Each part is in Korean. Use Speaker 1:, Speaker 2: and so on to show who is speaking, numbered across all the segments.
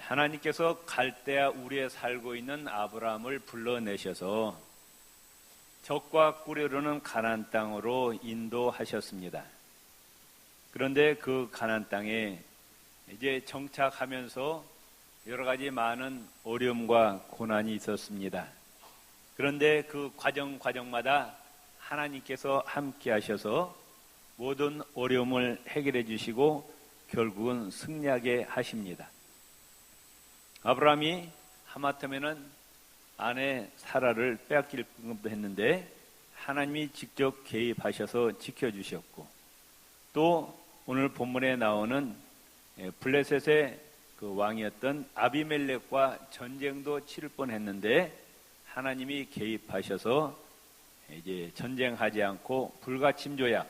Speaker 1: 하나님께서 갈대아 우리에 살고 있는 아브라함을 불러내셔서 적과 꿀이르는 가나안 땅으로 인도하셨습니다. 그런데 그 가나안 땅에 이제 정착하면서 여러 가지 많은 어려움과 고난이 있었습니다. 그런데 그 과정마다 하나님께서 함께 하셔서 모든 어려움을 해결해 주시고 결국은 승리하게 하십니다. 아브라함이 하마터면은 아내 사라를 빼앗길 뻔도 했는데 하나님이 직접 개입하셔서 지켜주셨고, 또 오늘 본문에 나오는 블레셋의 그 왕이었던 아비멜렉과 전쟁도 치를 뻔했는데 하나님이 개입하셔서 이제 전쟁하지 않고 불가침 조약,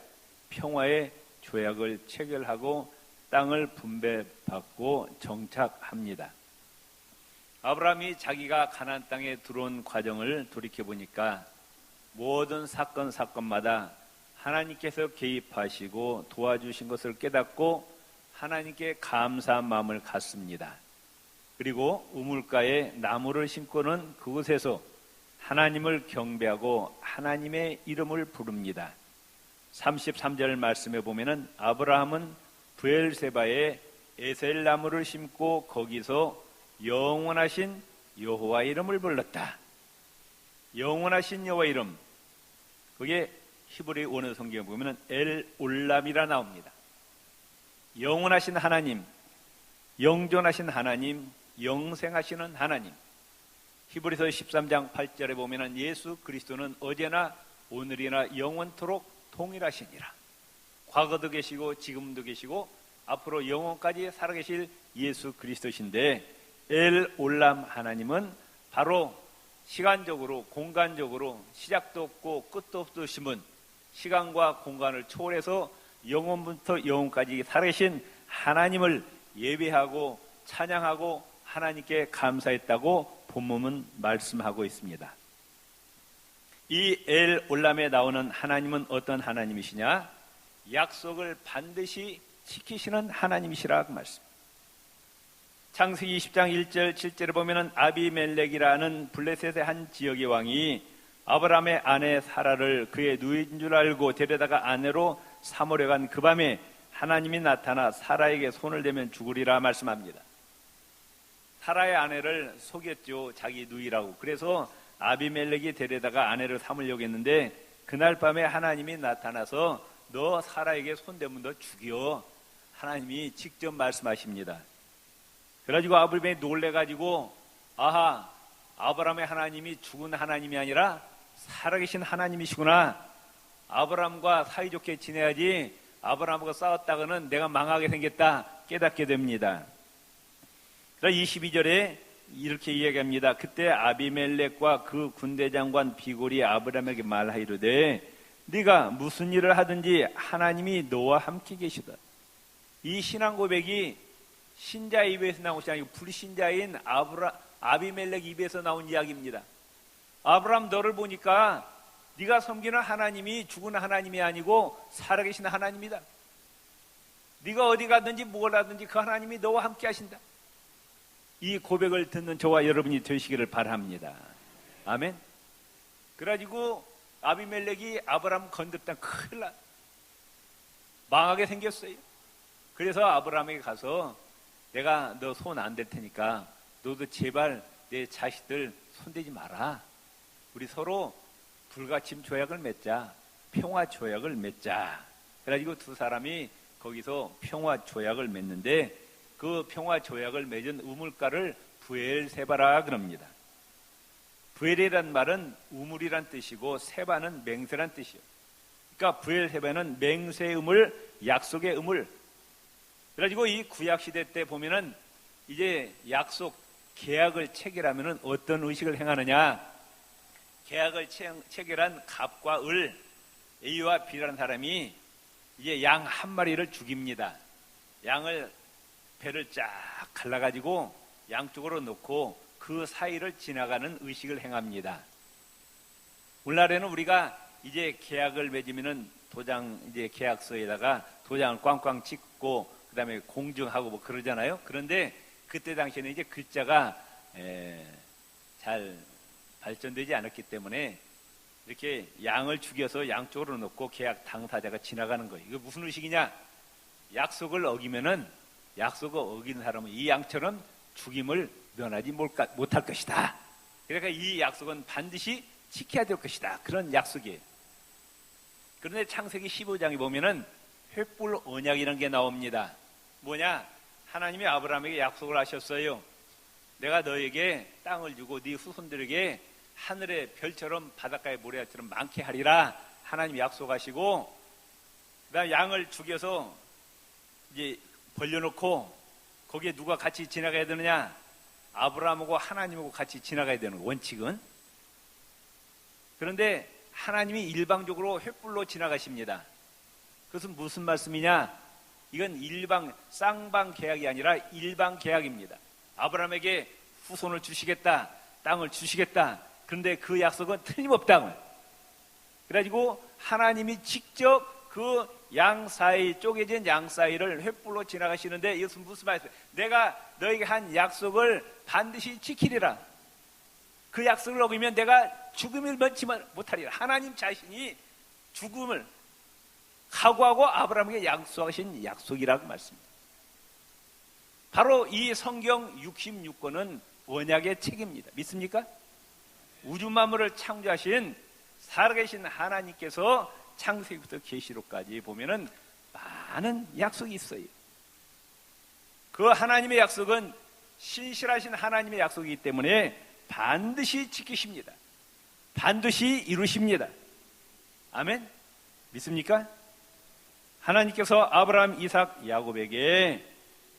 Speaker 1: 평화의 조약을 체결하고 땅을 분배받고 정착합니다. 아브라함이 자기가 가나안 땅에 들어온 과정을 돌이켜보니까 모든 사건마다 하나님께서 개입하시고 도와주신 것을 깨닫고 하나님께 감사한 마음을 갖습니다. 그리고 우물가에 나무를 심고는 그곳에서 하나님을 경배하고 하나님의 이름을 부릅니다. 33절 말씀에 보면은 아브라함은 브엘세바에 에셀나무를 심고 거기서 영원하신 여호와 이름을 불렀다. 영원하신 여호와 이름, 그게 히브리 원어 성경에 보면 엘 올람이라 나옵니다. 영원하신 하나님, 영존하신 하나님, 영생하시는 하나님. 히브리서 13장 8절에 보면 예수 그리스도는 어제나 오늘이나 영원토록 동일하시니라. 과거도 계시고 지금도 계시고 앞으로 영원까지 살아계실 예수 그리스도신데, 엘 올람 하나님은 바로 시간적으로 공간적으로 시작도 없고 끝도 없으신 분, 시간과 공간을 초월해서 영원부터 영원까지 살아계신 하나님을 예배하고 찬양하고 하나님께 감사했다고 본문은 말씀하고 있습니다. 이 엘 올람에 나오는 하나님은 어떤 하나님이시냐? 약속을 반드시 지키시는 하나님이시라 그 말씀. 창세기 20장 1절 7절에 보면 아비멜렉이라는 블레셋의 한 지역의 왕이 아브라함의 아내 사라를 그의 누이인 줄 알고 데려다가 아내로 삼으려 간 그 밤에 하나님이 나타나 사라에게 손을 대면 죽으리라 말씀합니다. 사라의 아내를 속였죠. 자기 누이라고. 그래서 아비멜렉이 데려다가 아내를 삼으려고 했는데 그날 밤에 하나님이 나타나서 너 사라에게 손대면 너 죽여. 하나님이 직접 말씀하십니다. 그래가지고 아브라함이 놀래가지고 아하, 아브라함의 하나님이 죽은 하나님이 아니라 살아계신 하나님이시구나. 아브라함과 사이좋게 지내야지 아브라함과 싸웠다가는 내가 망하게 생겼다 깨닫게 됩니다. 22절에 이렇게 이야기합니다. 그때 아비멜렉과 그 군대장관 비골이 아브라함에게 말하이르되 네가 무슨 일을 하든지 하나님이 너와 함께 계시다. 이 신앙 고백이 신자의 입에서 나온 것이 아니고 불신자인 아비멜렉 입에서 나온 이야기입니다. 아브라함, 너를 보니까 네가 섬기는 하나님이 죽은 하나님이 아니고 살아계신 하나님이다. 네가 어디 가든지 뭘 하든지 그 하나님이 너와 함께 하신다. 이 고백을 듣는 저와 여러분이 되시기를 바랍니다. 아멘. 그래가지고 아비멜렉이 아브라함 건드렸다 큰일 나 망하게 생겼어요. 그래서 아브라함에게 가서 내가 너 손 안 댈 테니까 너도 제발 내 자식들 손대지 마라. 우리 서로 불가침 조약을 맺자. 평화 조약을 맺자. 그래가지고 두 사람이 거기서 평화 조약을 맺는데 그 평화 조약을 맺은 우물가를 브엘세바라 그럽니다. 브엘이란 말은 우물이란 뜻이고 세바는 맹세란 뜻이에요. 그러니까 브엘세바는 맹세의 우물, 약속의 우물. 그래가지고 이 구약시대 때 보면은 이제 약속, 계약을 체결하면은 어떤 의식을 행하느냐? 계약을 체결한 갑과 을, A와 B라는 사람이 이제 양 한 마리를 죽입니다. 양을 배를 쫙 갈라가지고 양쪽으로 놓고 그 사이를 지나가는 의식을 행합니다. 오늘날에는 우리가 이제 계약을 맺으면은 도장, 이제 계약서에다가 도장을 꽝꽝 찍고 그 다음에 공증하고 뭐 그러잖아요. 그런데 그때 당시에는 이제 글자가 잘 발전되지 않았기 때문에 이렇게 양을 죽여서 양쪽으로 놓고 계약 당사자가 지나가는 거예요. 이거 무슨 의식이냐? 약속을 어기면은, 약속을 어긴 사람은 이 양처럼 죽임을 면하지 못할 것이다. 그러니까 이 약속은 반드시 지켜야 될 것이다. 그런 약속이에요. 그런데 창세기 15장에 보면은 횃불 언약이라는 게 나옵니다. 뭐냐? 하나님이 아브라함에게 약속을 하셨어요. 내가 너에게 땅을 주고 네 후손들에게 하늘의 별처럼 바닷가의 모래알처럼 많게 하리라. 하나님이 약속하시고, 그다음 양을 죽여서 이제 벌려놓고 거기에 누가 같이 지나가야 되느냐? 아브라함하고 하나님하고 같이 지나가야 되는 원칙은. 그런데 하나님이 일방적으로 횃불로 지나가십니다. 그것은 무슨 말씀이냐? 이건 일방, 쌍방 계약이 아니라 일방 계약입니다. 아브라함에게 후손을 주시겠다, 땅을 주시겠다. 그런데 그 약속은 틀림없다. 그래가지고 하나님이 직접 그 양 사이, 쪼개진 양 사이를 횃불로 지나가시는데, 이것은 무슨 말이에요? 내가 너에게 한 약속을 반드시 지키리라. 그 약속을 어기면 내가 죽음을 면치 못하리라. 하나님 자신이 죽음을 각오하고 아브라함에게 약속하신 약속이라고 말씀입니다. 바로 이 성경 66권은 언약의 책입니다. 믿습니까? 우주 만물을 창조하신 살아계신 하나님께서 창세기부터 계시록까지 보면은 많은 약속이 있어요. 그 하나님의 약속은 신실하신 하나님의 약속이기 때문에 반드시 지키십니다. 반드시 이루십니다. 아멘? 믿습니까? 하나님께서 아브라함, 이삭, 야곱에게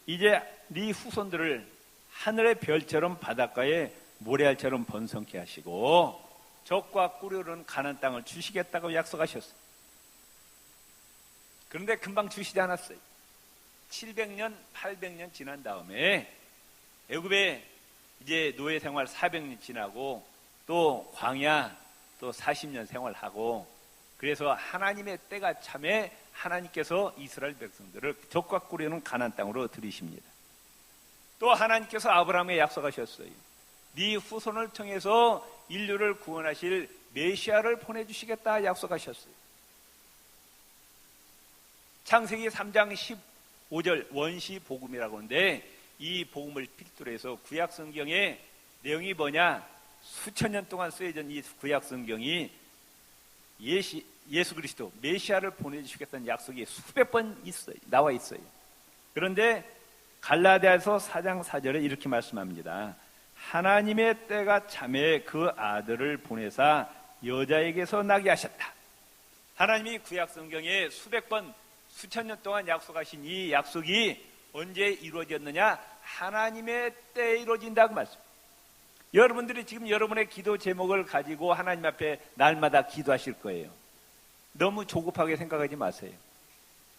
Speaker 1: 이제 네 후손들을 하늘의 별처럼 바닷가에 모래알처럼 번성케 하시고 적과 꿀이 가나안 땅을 주시겠다고 약속하셨어요. 그런데 금방 주시지 않았어요. 700년, 800년 지난 다음에 애굽에 이제 노예 생활 400년 지나고 또 광야 또 40년 생활하고, 그래서 하나님의 때가 참에 하나님께서 이스라엘 백성들을 적과 꿀이 가나안 땅으로 들이십니다. 또 하나님께서 아브라함에 약속하셨어요. 네 후손을 통해서 인류를 구원하실 메시아를 보내주시겠다 약속하셨어요. 창세기 3장 15절 원시 복음이라고 하는데, 이 복음을 필두로 해서 구약 성경의 내용이 뭐냐? 수천 년 동안 쓰여진 이 구약 성경이 예수 그리스도 메시아를 보내주시겠다는 약속이 수백 번 나와 있어요. 그런데 갈라디아서 4장 4절에 이렇게 말씀합니다. 하나님의 때가 참에 그 아들을 보내사 여자에게서 나게 하셨다. 하나님이 구약 성경에 수백 번 수천 년 동안 약속하신 이 약속이 언제 이루어졌느냐? 하나님의 때에 이루어진다고 말씀. 여러분들이 지금 여러분의 기도 제목을 가지고 하나님 앞에 날마다 기도하실 거예요. 너무 조급하게 생각하지 마세요.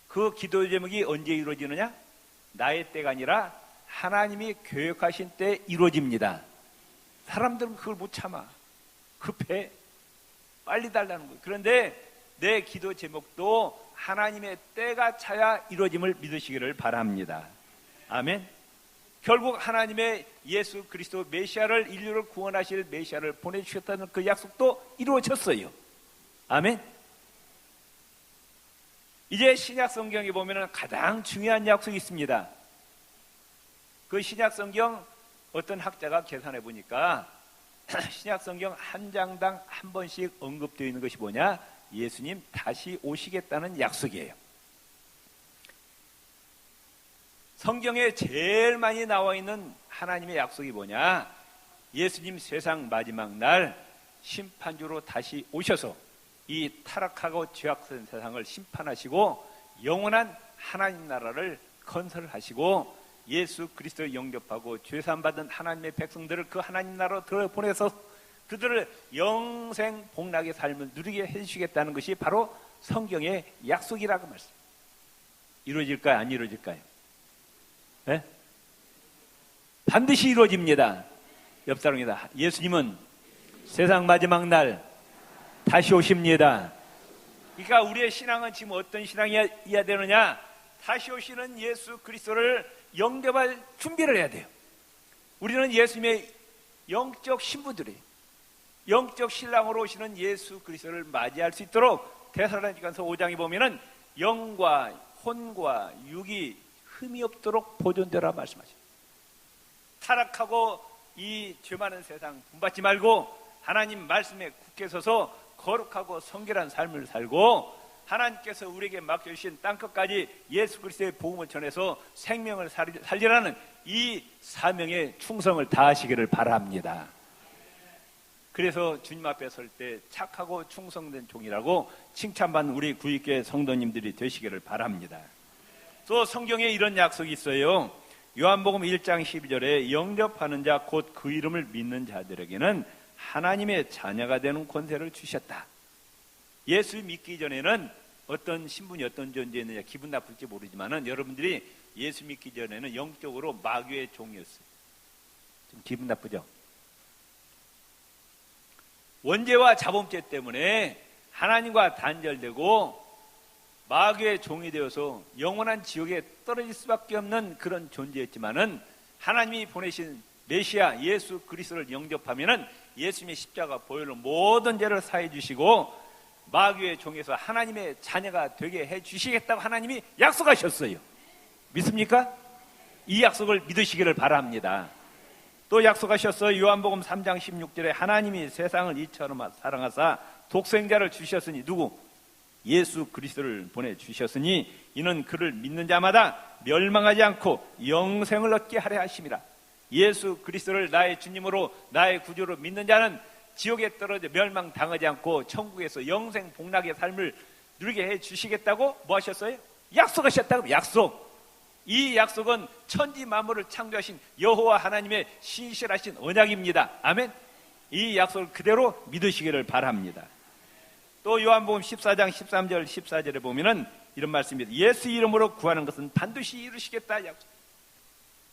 Speaker 1: 그 기도 제목이 언제 이루어지느냐? 나의 때가 아니라 하나님이 계획하신 때 이루어집니다. 사람들은 그걸 못 참아. 급해. 빨리 달라는 거예요. 그런데 내 기도 제목도 하나님의 때가 차야 이루어짐을 믿으시기를 바랍니다. 아멘. 결국 하나님의 예수 그리스도 메시아를, 인류를 구원하실 메시아를 보내주셨다는 그 약속도 이루어졌어요. 아멘. 이제 신약 성경에 보면 가장 중요한 약속이 있습니다. 그 신약 성경 어떤 학자가 계산해 보니까 신약 성경 한 장당 한 번씩 언급되어 있는 것이 뭐냐? 예수님 다시 오시겠다는 약속이에요. 성경에 제일 많이 나와 있는 하나님의 약속이 뭐냐? 예수님 세상 마지막 날 심판주로 다시 오셔서 이 타락하고 죄악된 세상을 심판하시고 영원한 하나님 나라를 건설하시고 예수 그리스도를 영접하고 죄사함받은 하나님의 백성들을 그 하나님 나라로 들어보내서 그들을 영생 복락의 삶을 누리게 해주시겠다는 것이 바로 성경의 약속이라고 말씀. 이루어질까요? 안 이루어질까요? 네? 반드시 이루어집니다. 옆 사람입니다. 예수님은 세상 마지막 날 다시 오십니다. 그러니까 우리의 신앙은 지금 어떤 신앙이어야 되느냐? 다시 오시는 예수 그리스도를 영접할 준비를 해야 돼요. 우리는 예수님의 영적 신부들이 영적 신랑으로 오시는 예수 그리스도를 맞이할 수 있도록 데살로니가서 5장에 보면은 영과 혼과 육이 흠이 없도록 보존되라 말씀하십니다. 타락하고 이 죄 많은 세상 분받지 말고 하나님 말씀에 굳게 서서 거룩하고 성결한 삶을 살고 하나님께서 우리에게 맡겨주신 땅끝까지 예수 그리스도의 복음을 전해서 생명을 살리라는 이 사명에 충성을 다하시기를 바랍니다. 그래서 주님 앞에 설 때 착하고 충성된 종이라고 칭찬받는 우리 구입교회 성도님들이 되시기를 바랍니다. 또 성경에 이런 약속이 있어요. 요한복음 1장 12절에 영접하는 자 곧 그 이름을 믿는 자들에게는 하나님의 자녀가 되는 권세를 주셨다. 예수 믿기 전에는 어떤 신분이 어떤 존재였느냐 기분 나쁠지 모르지만은 여러분들이 예수 믿기 전에는 영적으로 마귀의 종이었어요. 좀 기분 나쁘죠? 원죄와 자범죄 때문에 하나님과 단절되고 마귀의 종이 되어서 영원한 지옥에 떨어질 수밖에 없는 그런 존재였지만은 하나님이 보내신 메시아 예수 그리스도를 영접하면은 예수님의 십자가 보혈로 모든 죄를 사해 주시고 마귀의 종에서 하나님의 자녀가 되게 해 주시겠다고 하나님이 약속하셨어요. 믿습니까? 이 약속을 믿으시기를 바랍니다. 또 약속하셨어요. 요한복음 3장 16절에 하나님이 세상을 이처럼 사랑하사 독생자를 주셨으니 누구? 예수 그리스도를 보내주셨으니 이는 그를 믿는 자마다 멸망하지 않고 영생을 얻게 하려 하심이라. 예수 그리스도를 나의 주님으로 나의 구주로 믿는 자는 지옥에 떨어져 멸망당하지 않고 천국에서 영생 복락의 삶을 누리게 해주시겠다고 뭐 하셨어요? 약속하셨다고. 약속. 이 약속은 천지 만물을 창조하신 여호와 하나님의 신실하신 언약입니다. 아멘. 이 약속을 그대로 믿으시기를 바랍니다. 또 요한복음 14장 13절 14절에 보면은 이런 말씀입니다. 예수 이름으로 구하는 것은 반드시 이루시겠다 약속.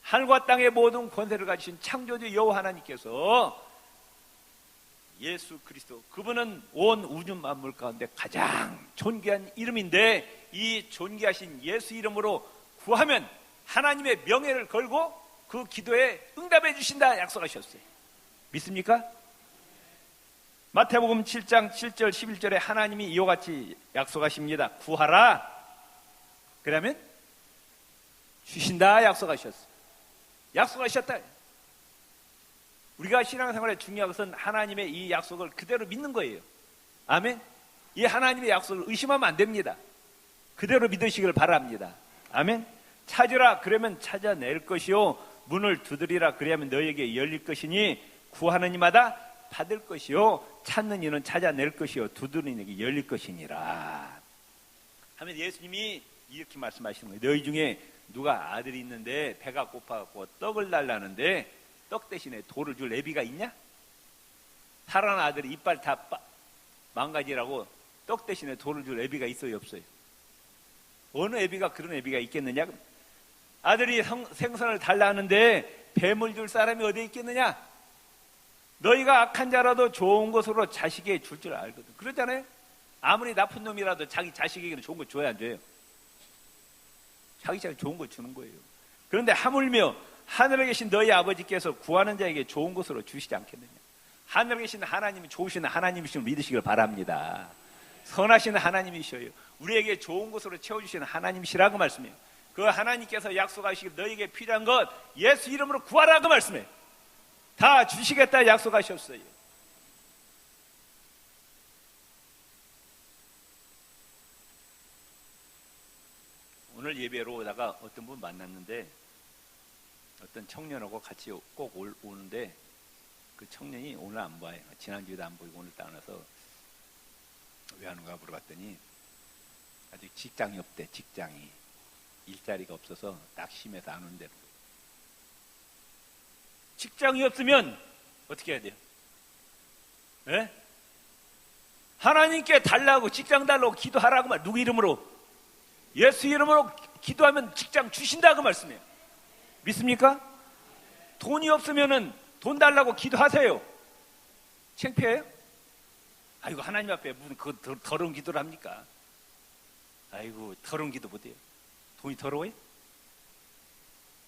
Speaker 1: 하늘과 땅의 모든 권세를 가지신 창조주 여호와 하나님께서 예수 그리스도 그분은 온 우주 만물 가운데 가장 존귀한 이름인데 이 존귀하신 예수 이름으로 구하면 하나님의 명예를 걸고 그 기도에 응답해 주신다 약속하셨어요. 믿습니까? 마태복음 7장 7절 11절에 하나님이 이와 같이 약속하십니다. 구하라. 그러면 주신다 약속하셨어요. 약속하셨다. 우리가 신앙생활에 중요한 것은 하나님의 이 약속을 그대로 믿는 거예요. 아멘. 이 하나님의 약속을 의심하면 안 됩니다. 그대로 믿으시길 바랍니다. 아멘. 찾으라 그러면 찾아낼 것이요 문을 두드리라 그리하면 너희에게 열릴 것이니 구하는 이마다 받을 것이요 찾는 이는 찾아낼 것이요 두드리는 이에게 열릴 것이니라 하면 예수님이 이렇게 말씀하시는 거예요. 너희 중에 누가 아들이 있는데 배가 고파갖고 떡을 달라는데 떡 대신에 돌을 줄 애비가 있냐? 살아난 아들이 이빨 다 망가지라고 떡 대신에 돌을 줄 애비가 있어요 없어요? 어느 애비가 그런 애비가 있겠느냐? 아들이 생선을 달라는데 뱀을 줄 사람이 어디에 있겠느냐? 너희가 악한 자라도 좋은 것으로 자식에게 줄 줄 알거든. 그러잖아요. 아무리 나쁜 놈이라도 자기 자식에게는 좋은 거 줘야 안 돼요. 자기 자식 좋은 거 주는 거예요. 그런데 하물며 하늘에 계신 너희 아버지께서 구하는 자에게 좋은 것으로 주시지 않겠느냐? 하늘에 계신 하나님이 좋으신 하나님이심을 믿으시길 바랍니다. 선하신 하나님이셔요. 우리에게 좋은 것으로 채워주시는 하나님이시라고 말씀해요. 그 하나님께서 약속하시길 너희에게 필요한 것 예수 이름으로 구하라고 말씀해요. 다 주시겠다 약속하셨어요. 오늘 예배로 오다가 어떤 분 만났는데 어떤 청년하고 같이 꼭 오는데 그 청년이 오늘 안 봐요. 지난주에도 안 보이고 오늘 딱 와서 왜 하는가 물어봤더니 아직 직장이 없대. 직장이 일자리가 없어서 딱 심해서 안 온대. 직장이 없으면 어떻게 해야 돼요? 네? 하나님께 달라고 직장 달라고 기도하라고 말. 누구 이름으로? 예수 이름으로 기도하면 직장 주신다고 말씀해요. 믿습니까? 돈이 없으면은 돈 달라고 기도하세요. 창피해요? 아이고 하나님 앞에 무슨 그 더러운 기도를 합니까? 아이고 더러운 기도 못해요. 돈이 더러워요?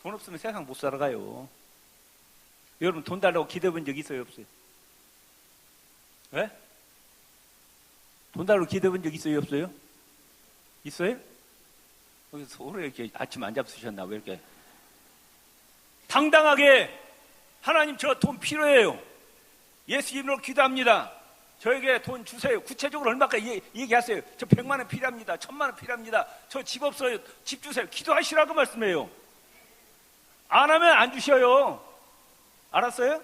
Speaker 1: 돈 없으면 세상 못 살아가요. 여러분 돈 달라고 기도해 본 적 있어요, 없어요? 왜? 돈 달라고 기도해 본 적 있어요, 없어요? 있어요? 오늘 이렇게 아침 안 잡수셨나? 왜 이렇게 당당하게 하나님 저 돈 필요해요. 예수 이름으로 기도합니다. 저에게 돈 주세요. 구체적으로 얼마까지 얘기하세요. 저 100만 원 필요합니다. 1000만 원 필요합니다. 저 집 없어요. 집 주세요. 기도하시라고 말씀해요. 안 하면 안 주셔요. 알았어요?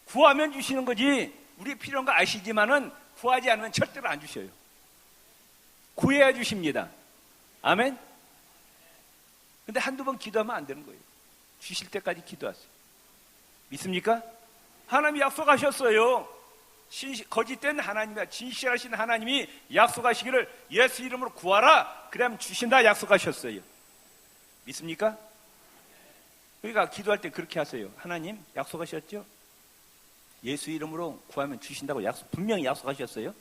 Speaker 1: 구하면 주시는 거지. 우리 필요한 거 아시지만은 구하지 않으면 절대로 안 주셔요. 구해야 주십니다. 아멘? 근데 한두 번 기도하면 안 되는 거예요. 주실 때까지 기도하세요. 믿습니까? 하나님이 약속하셨어요. 거짓된 하나님이야. 진실하신 하나님이 약속하시기를 예수 이름으로 구하라. 그러면 주신다 약속하셨어요. 믿습니까? 그러니까 기도할 때 그렇게 하세요. 하나님 약속하셨죠? 예수 이름으로 구하면 주신다고 분명히 약속하셨어요.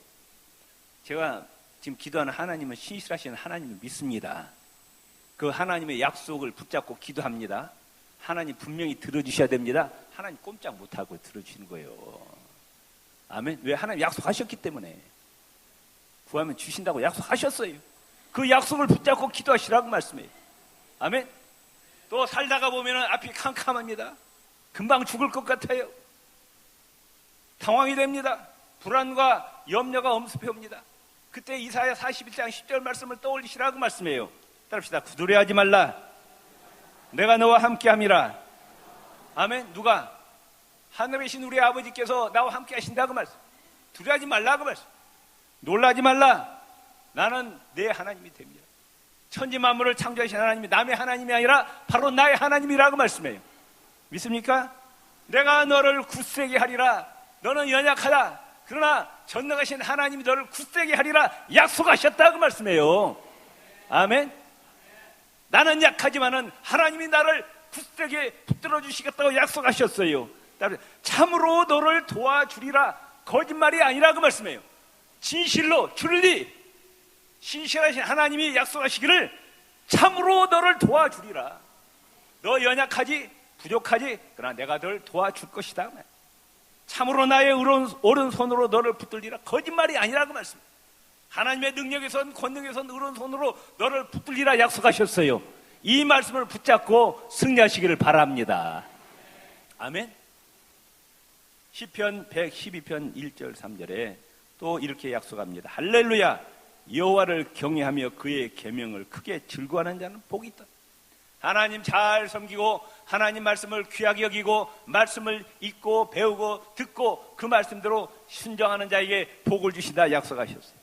Speaker 1: 제가 지금 기도하는 하나님은 신실하신 하나님을 믿습니다. 그 하나님의 약속을 붙잡고 기도합니다. 하나님 분명히 들어주셔야 됩니다. 하나님 꼼짝 못하고 들어주시는 거예요. 아멘. 왜? 하나님 약속하셨기 때문에. 구하면 주신다고 약속하셨어요. 그 약속을 붙잡고 기도하시라고 말씀해요. 아멘. 또 살다가 보면 앞이 캄캄합니다. 금방 죽을 것 같아요. 당황이 됩니다. 불안과 염려가 엄습해 옵니다. 그때 이사야 41장 10절 말씀을 떠올리시라고 말씀해요. 따릅시다. 두려워하지 말라. 내가 너와 함께함이라. 아멘. 누가? 하늘에 계신 우리 아버지께서 나와 함께 하신다고 말씀. 두려워하지 말라고 말씀. 놀라지 말라. 나는 내 하나님이 됩니다. 천지 만물을 창조하신 하나님이 남의 하나님이 아니라 바로 나의 하나님이라고 말씀해요. 믿습니까? 내가 너를 굳세게 하리라. 너는 연약하다. 그러나 전능하신 하나님이 너를 굳세게 하리라 약속하셨다고 말씀해요. 아멘. 나는 약하지만은 하나님이 나를 굳세게 붙들어 주시겠다고 약속하셨어요. 참으로 너를 도와주리라. 거짓말이 아니라고 말씀해요. 진실로 줄리 신실하신 하나님이 약속하시기를 참으로 너를 도와주리라. 너 연약하지 부족하지 그러나 내가 너를 도와줄 것이다. 참으로 나의 오른손으로 너를 붙들리라. 거짓말이 아니라고 말씀해요. 하나님의 능력에선 권능에선 오른손으로 너를 붙들리라 약속하셨어요. 이 말씀을 붙잡고 승리하시기를 바랍니다. 아멘. 시편 112편 1절 3절에 또 이렇게 약속합니다. 할렐루야. 여호와를 경외하며 그의 계명을 크게 즐거워하는 자는 복이 있다. 하나님 잘 섬기고 하나님 말씀을 귀하게 여기고 말씀을 읽고 배우고 듣고 그 말씀대로 순종하는 자에게 복을 주시다 약속하셨어요.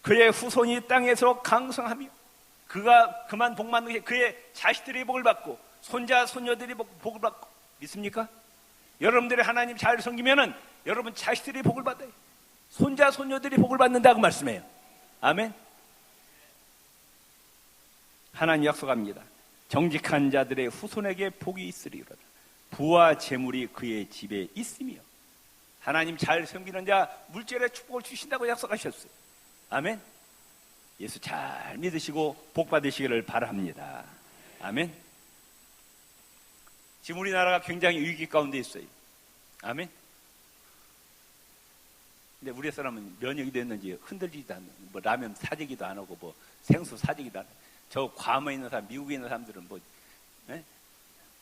Speaker 1: 그의 후손이 땅에서 강성하며 그가 그만 복 받는 게 그의 자식들이 복을 받고 손자 손녀들이 복을 받고. 믿습니까? 여러분들이 하나님 잘 섬기면은 여러분 자식들이 복을 받아요. 손자 손녀들이 복을 받는다고 말씀해요. 아멘. 하나님 약속합니다. 정직한 자들의 후손에게 복이 있으리로다. 부와 재물이 그의 집에 있으며. 하나님 잘 섬기는 자 물질의 축복을 주신다고 약속하셨어요. 아멘. 예수 잘 믿으시고 복 받으시기를 바랍니다. 아멘. 지금 우리나라가 굉장히 위기 가운데 있어요. 아멘. 근데 우리 사람은 면역이 됐는지 흔들리지도 않는, 뭐 라면 사재기도 안 하고 뭐 생수 사재기도 안 하고. 저 괌에 있는 사람, 미국에 있는 사람들은 뭐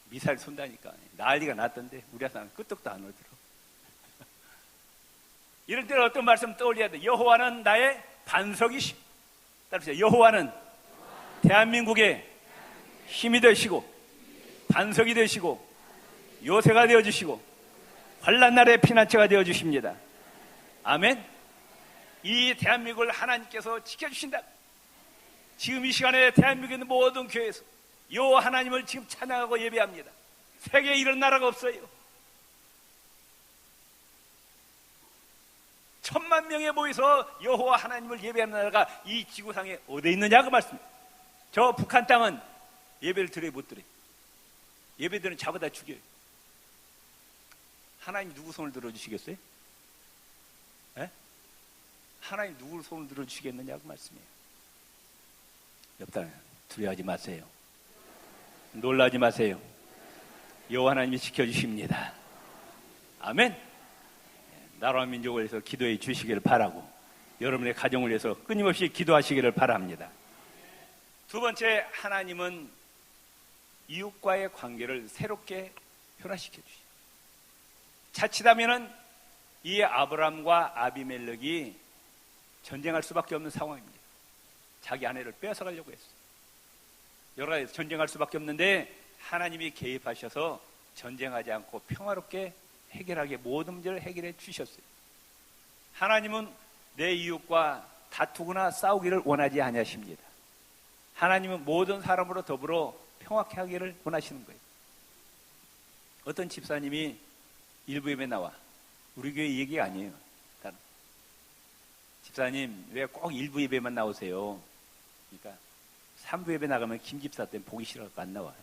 Speaker 1: 미사일 쏜다니까 난리가 났던데 우리 사람은 끄떡도 안 오더라고. 이럴 때는 어떤 말씀 떠올려야 돼? 여호와는 나의 반석이시. 따라서 여호와는 대한민국의 힘이 되시고 반석이 되시고 요새가 되어주시고 환난 날의 피난처가 되어주십니다. 아멘. 이 대한민국을 하나님께서 지켜주신다. 지금 이 시간에 대한민국에 있는 모든 교회에서 여호와 하나님을 지금 찬양하고 예배합니다. 세계에 이런 나라가 없어요. 1000만 명에 모여서 여호와 하나님을 예배하는 나라가 이 지구상에 어디에 있느냐고 말씀입니다. 저 북한 땅은 예배를 드려야 못 드려요. 예배드리면 잡아다 죽여요. 하나님 누구 손을 들어주시겠어요? 에? 하나님 누구 손을 들어주시겠느냐고 말씀해요. 옆다리 두려워하지 마세요. 놀라지 마세요. 여호와 하나님이 지켜주십니다. 아멘. 나라와 민족을 위해서 기도해 주시기를 바라고 여러분의 가정을 위해서 끊임없이 기도하시기를 바랍니다. 두 번째, 하나님은 이웃과의 관계를 새롭게 변화시켜 주시죠. 자칫하면은 이 아브람과 아비멜렉이 전쟁할 수밖에 없는 상황입니다. 자기 아내를 뺏어가려고 했어요. 여러 가지 전쟁할 수밖에 없는데 하나님이 개입하셔서 전쟁하지 않고 평화롭게 해결하게 모든 문제를 해결해 주셨어요. 하나님은 내 이웃과 다투거나 싸우기를 원하지 아니하십니다. 하나님은 모든 사람으로 더불어 평화케 하기를 원하시는 거예요. 어떤 집사님이 일부 예배 나와, 우리 교회 얘기 아니에요. 집사님 왜 꼭 일부 예배만 나오세요? 그러니까 3부 예배 나가면 김 집사 때문에 보기 싫어서 안 나와요.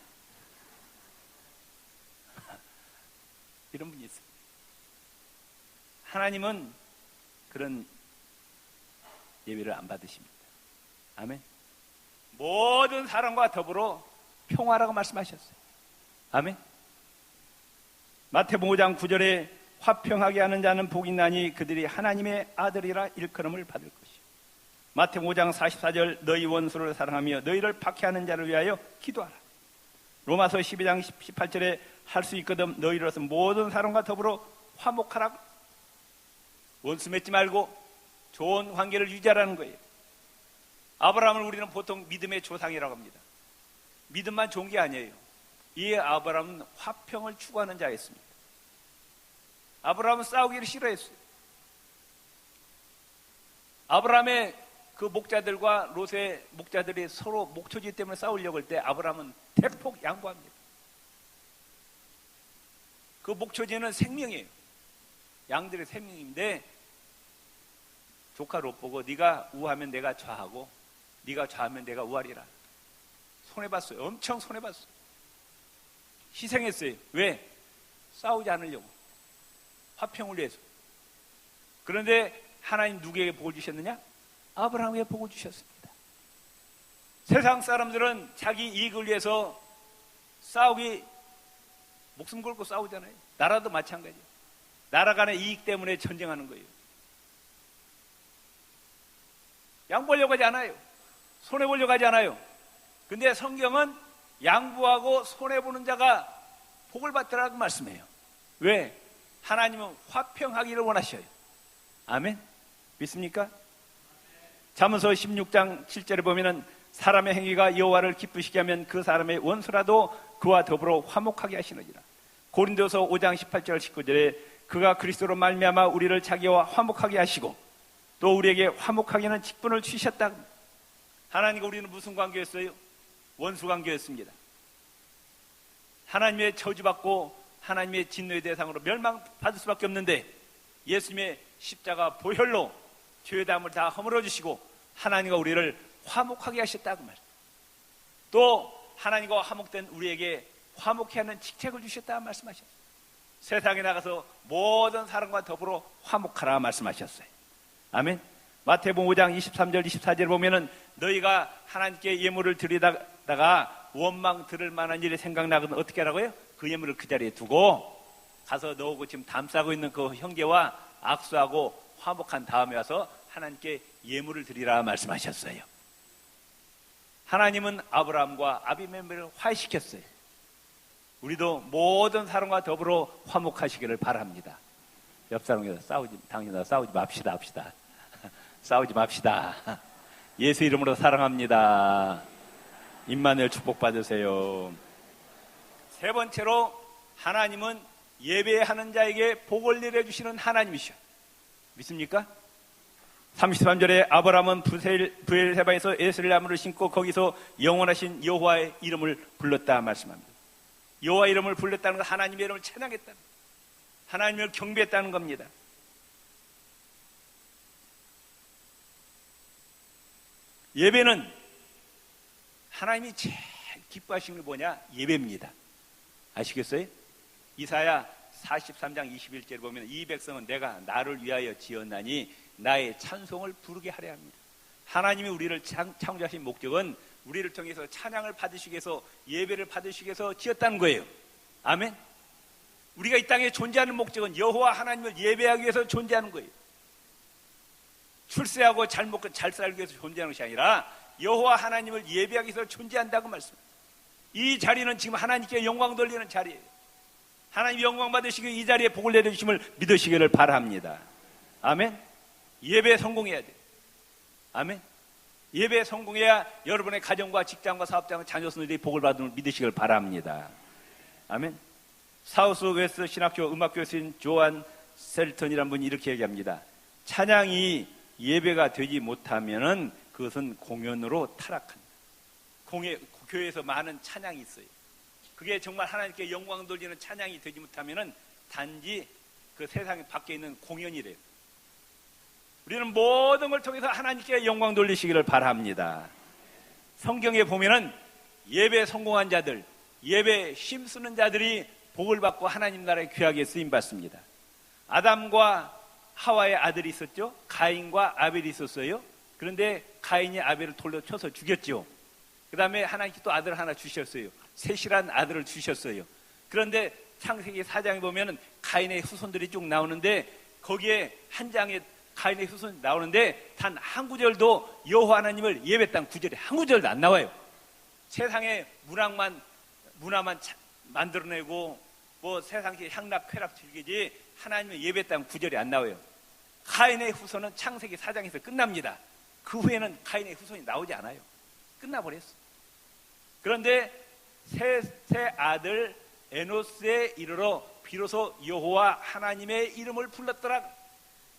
Speaker 1: 이런 분이 있어요. 하나님은 그런 예배를 안 받으십니다. 아멘. 모든 사람과 더불어 평화라고 말씀하셨어요. 아멘. 마태복음 5장 9절에 화평하게 하는 자는 복이 나니 그들이 하나님의 아들이라 일컬음을 받을 것이요. 마태복음 5장 44절 너희 원수를 사랑하며 너희를 박해하는 자를 위하여 기도하라. 로마서 12장 18절에 할 수 있거든 너희로서 모든 사람과 더불어 화목하라고. 원수 맺지 말고 좋은 관계를 유지하라는 거예요. 아브라함을 우리는 보통 믿음의 조상이라고 합니다. 믿음만 좋은 게 아니에요. 이 아브라함은 화평을 추구하는 자였습니다. 아브라함은 싸우기를 싫어했어요. 아브라함의 그 목자들과 롯의 목자들이 서로 목초지 때문에 싸우려고 할 때 아브라함은 대폭 양보합니다. 그 목초지는 생명이에요. 양들의 생명인데 조카 롯 보고 네가 우하면 내가 좌하고 네가 좌하면 내가 우하리라. 손해봤어요. 엄청 손해봤어요. 희생했어요. 왜? 싸우지 않으려고. 화평을 위해서. 그런데 하나님 누구에게 복을 주셨느냐? 아브라함에게 복을 주셨습니다. 세상 사람들은 자기 이익을 위해서 싸우기 목숨 걸고 싸우잖아요. 나라도 마찬가지예요. 나라 간의 이익 때문에 전쟁하는 거예요. 양보하려고 하지 않아요. 손해보려고 하지 않아요. 근데 성경은 양보하고 손해보는 자가 복을 받더라고 말씀해요. 왜? 하나님은 화평하기를 원하셔요. 아멘? 믿습니까? 잠언서 16장 7절에 보면은 사람의 행위가 여호와를 기쁘시게 하면 그 사람의 원수라도 그와 더불어 화목하게 하시느니라. 고린도서 5장 18절 19절에 그가 그리스도로 말미암아 우리를 자기와 화목하게 하시고 또 우리에게 화목하게 하는 직분을 주셨다. 하나님과 우리는 무슨 관계였어요? 원수 관계였습니다. 하나님의 저주받고 하나님의 진노의 대상으로 멸망받을 수밖에 없는데 예수님의 십자가 보혈로 죄의 담을 다 허물어 주시고 하나님과 우리를 화목하게 하셨다고 말이에요. 또 하나님과 화목된 우리에게 화목케 하는 직책을 주셨다 말씀하셨어요. 세상에 나가서 모든 사람과 더불어 화목하라 말씀하셨어요. 아멘. 마태복음 5장 23절 24절을 보면은 너희가 하나님께 예물을 드리다가 원망 들을 만한 일이 생각나거든 어떻게 하라고요? 그 예물을 그 자리에 두고 가서 너하고 지금 담싸고 있는 그 형제와 악수하고 화목한 다음에 와서 하나님께 예물을 드리라 말씀하셨어요. 하나님은 아브라함과 아비멜렉을 화해시켰어요. 우리도 모든 사람과 더불어 화목하시기를 바랍니다. 옆 사람과 싸우지 맙시다 합시다. 싸우지 맙시다. 예수 이름으로 사랑합니다. 임마누엘 축복 받으세요. 세 번째로 하나님은 예배하는 자에게 복을 내려주시는 하나님이셔. 믿습니까? 33절에 아브라함은 브엘세바에서 에스겔나무를 심고 거기서 영원하신 여호와의 이름을 불렀다 말씀합니다. 여호와 이름을 불렀다는 건 하나님의 이름을 찬양했다는 것, 하나님을 경배했다는 겁니다. 예배는 하나님이 제일 기뻐하시는 게 뭐냐? 예배입니다. 아시겠어요? 이사야 43장 21절에 보면 이 백성은 내가 나를 위하여 지었나니 나의 찬송을 부르게 하려 합니다. 하나님이 우리를 창조하신 목적은 우리를 통해서 찬양을 받으시기 위해서 예배를 받으시기 위해서 지었다는 거예요. 아멘. 우리가 이 땅에 존재하는 목적은 여호와 하나님을 예배하기 위해서 존재하는 거예요. 출세하고 잘 먹고 잘 살기 위해서 존재하는 것이 아니라 여호와 하나님을 예배하기 위해서 존재한다고 말씀합니다. 이 자리는 지금 하나님께 영광 돌리는 자리예요. 하나님 영광 받으시기 이 자리에 복을 내려주심을 믿으시기를 바랍니다. 아멘. 예배에 성공해야 돼요. 아멘. 예배에 성공해야 여러분의 가정과 직장과 사업장과 자녀들이 복을 받음을 믿으시기를 바랍니다. 아멘. 사우스 웨스트 신학교 음악교수인 조한 셀턴이라는 분이 이렇게 얘기합니다. 찬양이 예배가 되지 못하면은 그것은 공연으로 타락한다. 교회에서 많은 찬양이 있어요. 그게 정말 하나님께 영광 돌리는 찬양이 되지 못하면은 단지 그 세상 밖에 있는 공연이래요. 우리는 모든 걸 통해서 하나님께 영광 돌리시기를 바랍니다. 성경에 보면은 예배 성공한 자들, 예배 힘쓰는 자들이 복을 받고 하나님 나라에 귀하게 쓰임받습니다. 아담과 하와의 아들이 있었죠. 가인과 아벨이 있었어요. 그런데 가인이 아벨을 돌려 쳐서 죽였죠. 그 다음에 하나님께 또 아들 하나 주셨어요. 셋이란 아들을 주셨어요. 그런데 창세기 4장에 보면은 가인의 후손들이 쭉 나오는데 거기에 한 장에 가인의 후손이 나오는데 단 한 구절도 여호와 하나님을 예배했다는 구절이 한 구절도 안 나와요. 세상에 문화만 만들어내고 뭐 세상에 향락 쾌락 즐기지 하나님을 예배했다는 구절이 안 나와요. 가인의 후손은 창세기 4장에서 끝납니다. 그 후에는 가인의 후손이 나오지 않아요. 끝나버렸어. 그런데 세 아들 에노스에 이르러 비로소 여호와 하나님의 이름을 불렀더라.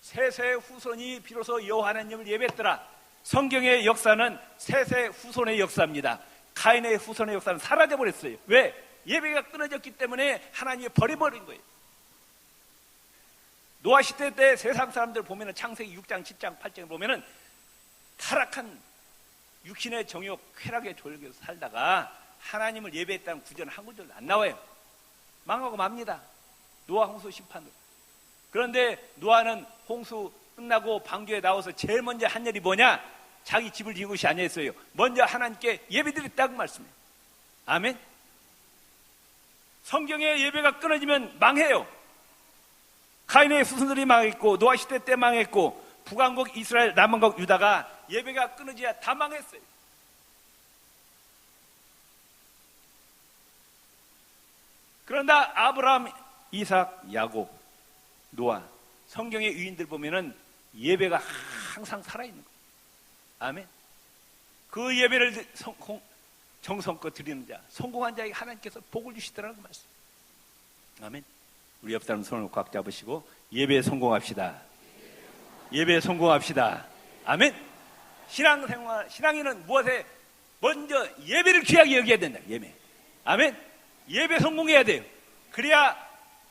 Speaker 1: 셋의 후손이 비로소 여호와 하나님을 예배했더라. 성경의 역사는 셋의 후손의 역사입니다. 가인의 후손의 역사는 사라져버렸어요. 왜? 예배가 끊어졌기 때문에 하나님이 버려버린 거예요. 노아 시대 때 세상 사람들 보면은 창세기 6장, 7장, 8장을 보면은 타락한 육신의 정욕, 쾌락에 졸겨서 살다가 하나님을 예배했다는 구절은 한 구절도 안 나와요. 망하고 맙니다. 노아 홍수 심판으로. 그런데 노아는 홍수 끝나고 방주에 나와서 제일 먼저 한 일이 뭐냐? 자기 집을 지은 것이 아니었어요. 먼저 하나님께 예배드렸다고 말씀해요. 아멘. 성경의 예배가 끊어지면 망해요. 가인의 후손들이 망했고 노아 시대 때 망했고 북왕국 이스라엘, 남왕국 유다가 예배가 끊어져야 다 망했어요. 그런다 아브라함, 이삭, 야곱, 노아 성경의 위인들 보면은 예배가 항상 살아있는 거예요. 아멘. 그 예배를 정성껏 드리는 자, 성공한 자에게 하나님께서 복을 주시더라는 말씀. 아멘. 우리 옆 사람 손을 꽉 잡으시고 예배에 성공합시다. 예배에 성공합시다. 아멘. 신앙생활, 신앙인은 무엇에 먼저 예배를 귀하게 여겨야 된다. 예배. 아멘. 예배 성공해야 돼요. 그래야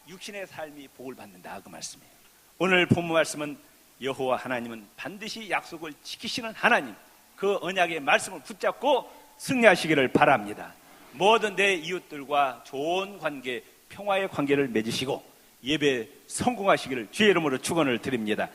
Speaker 1: 육신의 삶이 복을 받는다. 그 말씀이에요. 오늘 본문 말씀은 여호와 하나님은 반드시 약속을 지키시는 하나님, 그 언약의 말씀을 붙잡고 승리하시기를 바랍니다. 모든 내 이웃들과 좋은 관계, 평화의 관계를 맺으시고 예배 성공하시기를 주의 이름으로 축원을 드립니다.